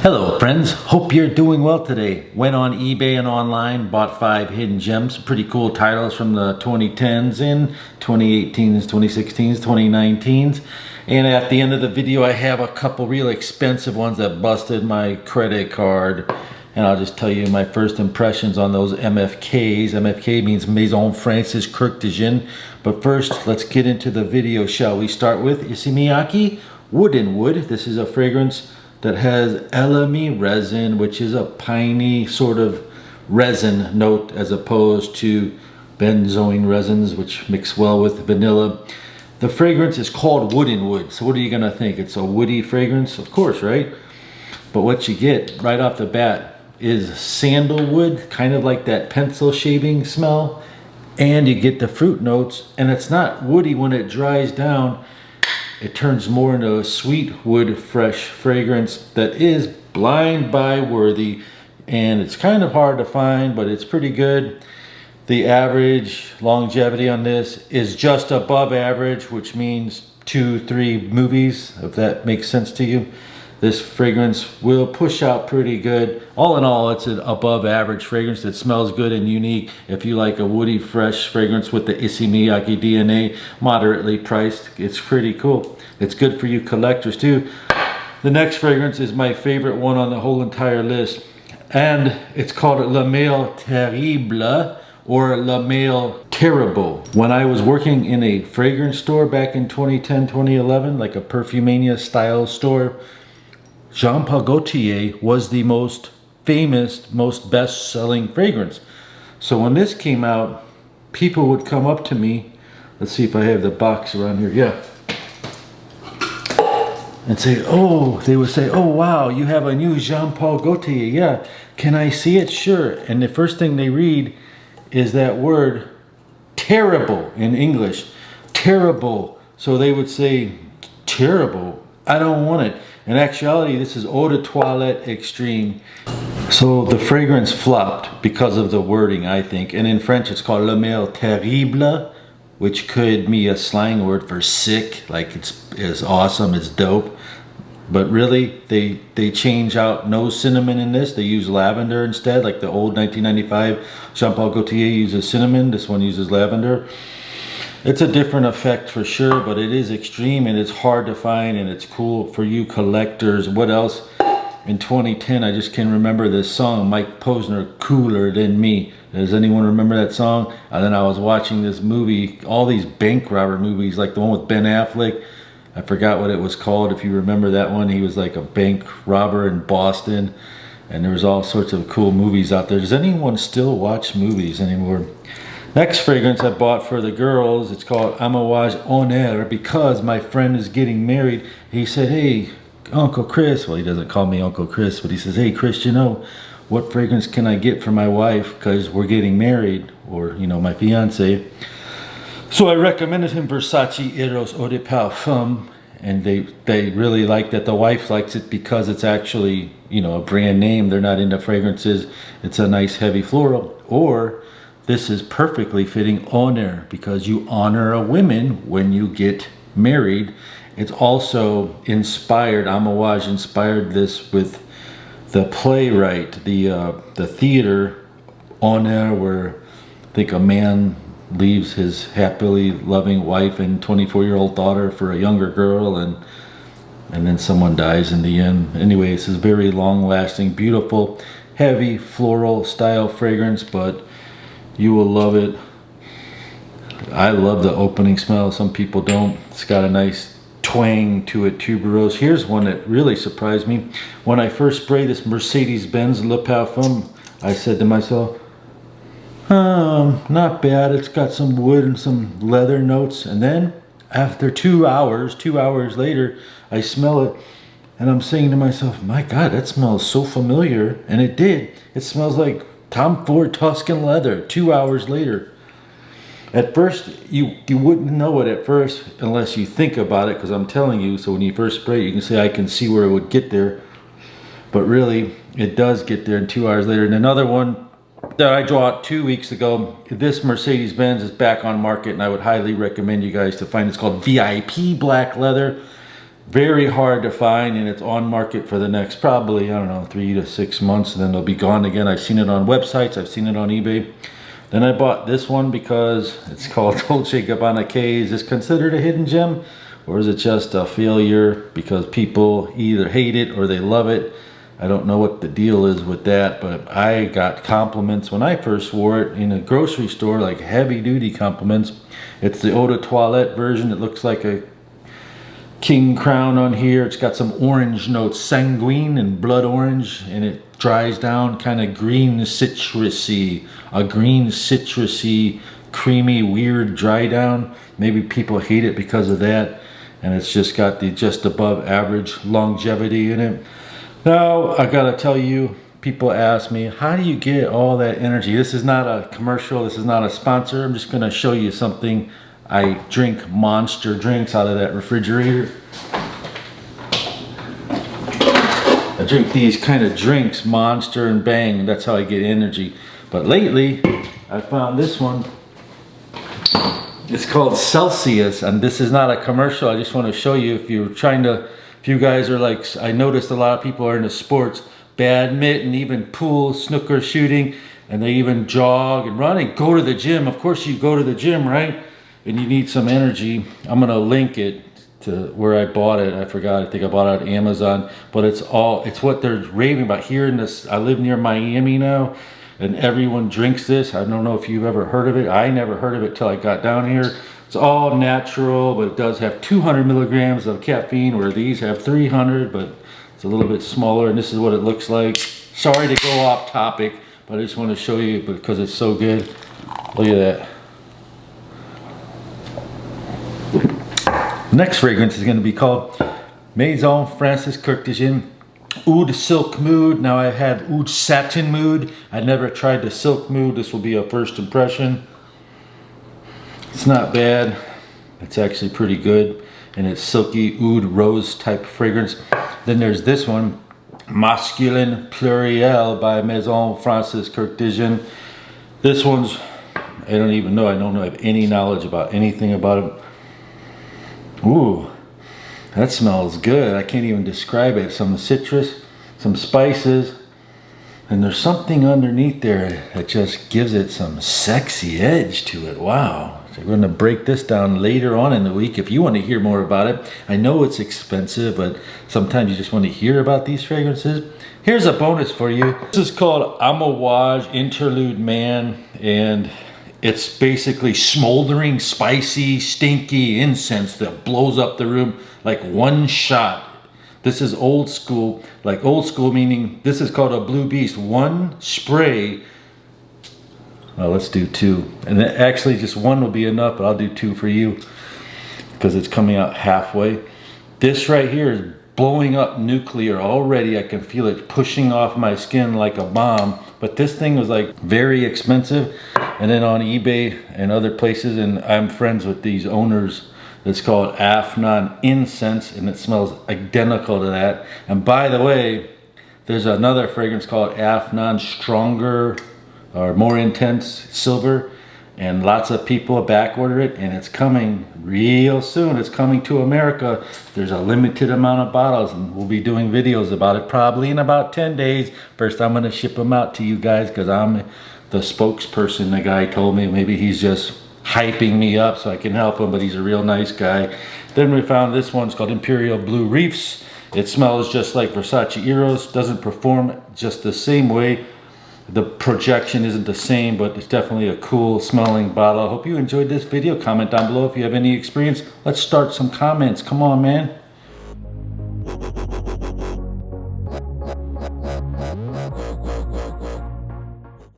Hello friends, hope you're doing well today. Went on eBay and online, bought 5 hidden gems, pretty cool titles from the 2010s and 2018s, 2016s, 2019s. And at the end of the video I have a couple real expensive ones that busted my credit card. And I'll just tell you my first impressions on those MFKs. MFK means Maison Francis Kirk de Gin. But first, let's get into the video, shall we? Start with, you see Miyaki? Wooden Wood. This is a fragrance that has elemi resin, which is a piney sort of resin note as opposed to benzoin resins, which mix well with vanilla. The fragrance is called Wooden Wood. So what are you gonna think? It's a woody fragrance? Of course, right? But what you get right off the bat is sandalwood, kind of like that pencil shaving smell. And you get the fruit notes, and it's not woody when it dries down. It turns more into a sweet wood fresh fragrance that is blind buy worthy, and it's kind of hard to find, but it's pretty good. The average longevity on this is just above average, which means 2-3 movies, if that makes sense to you. This fragrance will push out pretty good. All in all, it's an above average fragrance that smells good and unique. If you like a woody, fresh fragrance with the Miyaki DNA, moderately priced, it's pretty cool. It's good for you collectors too. The next fragrance is my favorite one on the whole entire list. And it's called Le Mail Terrible or Le Mail Terrible. When I was working in a fragrance store back in 2010, 2011, like a Perfumania style store, Jean-Paul Gaultier was the most famous, most best-selling fragrance. So when this came out, people would come up to me, let's see if I have the box around here, yeah, and say, they would say, oh wow, you have a new Jean-Paul Gaultier, yeah, can I see it? Sure. And the first thing they read is that word, terrible, in English, terrible. So they would say, terrible, I don't want it. In actuality, this is Eau de Toilette Extreme. So the fragrance flopped because of the wording, I think. And in French, it's called Le Mail Terrible, which could be a slang word for sick, like it's awesome, it's dope. But really, they change out no cinnamon in this. They use lavender instead, like the old 1995 Jean-Paul Gaultier uses cinnamon. This one uses lavender. It's a different effect for sure, but it is extreme and it's hard to find and it's cool for you collectors. What else? In 2010, I just can remember this song, Mike Posner, Cooler Than Me. Does anyone remember that song? And then I was watching this movie, all these bank robber movies, like the one with Ben Affleck. I forgot what it was called. If you remember that one, he was like a bank robber in Boston. And there was all sorts of cool movies out there. Does anyone still watch movies anymore? Next fragrance I bought for the girls, it's called Amouage Honneur, because my friend is getting married. He said, hey, Uncle Chris, well, he doesn't call me Uncle Chris, but he says, hey, Chris, you know, what fragrance can I get for my wife? Because we're getting married, or, you know, my fiance. So I recommended him Versace Eros Ore Parfum, and they really like that. The wife likes it because it's actually, you know, a brand name. They're not into fragrances. It's a nice heavy floral. Or this is perfectly fitting honor, because you honor a woman when you get married. It's also inspired, Amouage inspired this with the playwright, the theater Honor, where I think a man leaves his happily loving wife and 24-year-old daughter for a younger girl, and then someone dies in the end. Anyway, this is very long-lasting, beautiful, heavy floral style fragrance, but you will love it. I love the opening smell. Some people don't. It's got a nice twang to it, tuberose. Here's one that really surprised me. When I first sprayed this Mercedes-Benz Le Parfum, I said to myself, not bad. It's got some wood and some leather notes. And then after 2 hours later, I smell it and I'm saying to myself, my God, that smells so familiar. And it did. It smells like Tom Ford Tuscan leather 2 hours later. At first, you wouldn't know it at first unless you think about it, because I'm telling you, so when you first spray it, you can say, I can see where it would get there. But really, it does get there 2 hours later. And another one that I draw out 2 weeks ago, this Mercedes-Benz is back on market, and I would highly recommend you guys to find it. It's called VIP Black Leather. Very hard to find, and it's on market for the next probably, I don't know, 3 to 6 months, and then they'll be gone again. I've seen it on websites, I've seen it on eBay. Then I bought this one because it's called Dolce Gabbana K. Is this considered a hidden gem, or is it just a failure because people either hate it or they love it? I don't know what the deal is with that, but I got compliments when I first wore it in a grocery store, like heavy duty compliments. It's the eau de toilette version. It looks like a king crown on here. It's got some orange notes, sanguine and blood orange, and it dries down kind of green citrusy, a green citrusy, creamy, weird dry down. Maybe people hate it because of that, and it's just got the just above average longevity in it. Now, I gotta tell you, people ask me, how do you get all that energy? This is not a commercial, this is not a sponsor. I'm just gonna show you something. I drink Monster drinks out of that refrigerator. I drink these kind of drinks, Monster and Bang, and that's how I get energy. But lately, I found this one. It's called Celsius, and this is not a commercial. I just want to show you if you're trying to, if you guys are like, I noticed a lot of people are into sports, badminton, even pool, snooker shooting, and they even jog and run and go to the gym. Of course you go to the gym, right? And you need some energy. I'm gonna link it to where I bought it. I forgot, I think I bought it on Amazon, but it's what they're raving about here in this. I live near Miami now, and everyone drinks this. I don't know if you've ever heard of it. I never heard of it till I got down here. It's all natural, but it does have 200 milligrams of caffeine, where these have 300, but it's a little bit smaller, and this is what it looks like. Sorry to go off topic, but I just want to show you because it's so good. Look at that. Next fragrance is going to be called Maison Francis Kurkdjian Oud Silk Mood. Now I've had Oud Satin Mood. I never tried the Silk Mood. This will be a first impression. It's not bad. It's actually pretty good. And it's silky oud rose type fragrance. Then there's this one, Masculine Pluriel by Maison Francis Kurkdjian. This one's, I don't even know. I don't have any knowledge about anything about it. Ooh, that smells good. I can't even describe it. Some citrus, some spices, and there's something underneath there that just gives it some sexy edge to it. Wow. So we're going to break this down later on in the week if you want to hear more about it. I know it's expensive, but sometimes you just want to hear about these fragrances. Here's a bonus for you. This is called Amouage Interlude Man, and it's basically smoldering, spicy, stinky incense that blows up the room like one shot. This is old school, like old school meaning this is called a Blue Beast. One spray, well, let's do two. And actually just one will be enough, but I'll do two for you because it's coming out halfway. This right here is blowing up nuclear already. I can feel it pushing off my skin like a bomb. But this thing was like very expensive. And then on eBay and other places, and I'm friends with these owners, it's called Afnan Incense, and it smells identical to that. And by the way, there's another fragrance called Afnan Stronger or More Intense Silver, and lots of people back order it, and it's coming real soon. It's coming to America. There's a limited amount of bottles, and we'll be doing videos about it probably in about 10 days. First, I'm gonna ship them out to you guys because I'm the spokesperson. The guy told me maybe he's just hyping me up so I can help him, but he's a real nice guy. Then we found this one's called Imperial Blue Reefs. It smells just like Versace Eros, doesn't perform just the same way. The projection isn't the same, but it's definitely a cool smelling bottle. I hope you enjoyed this video. Comment down below if you have any experience. Let's start some comments. Come on, man.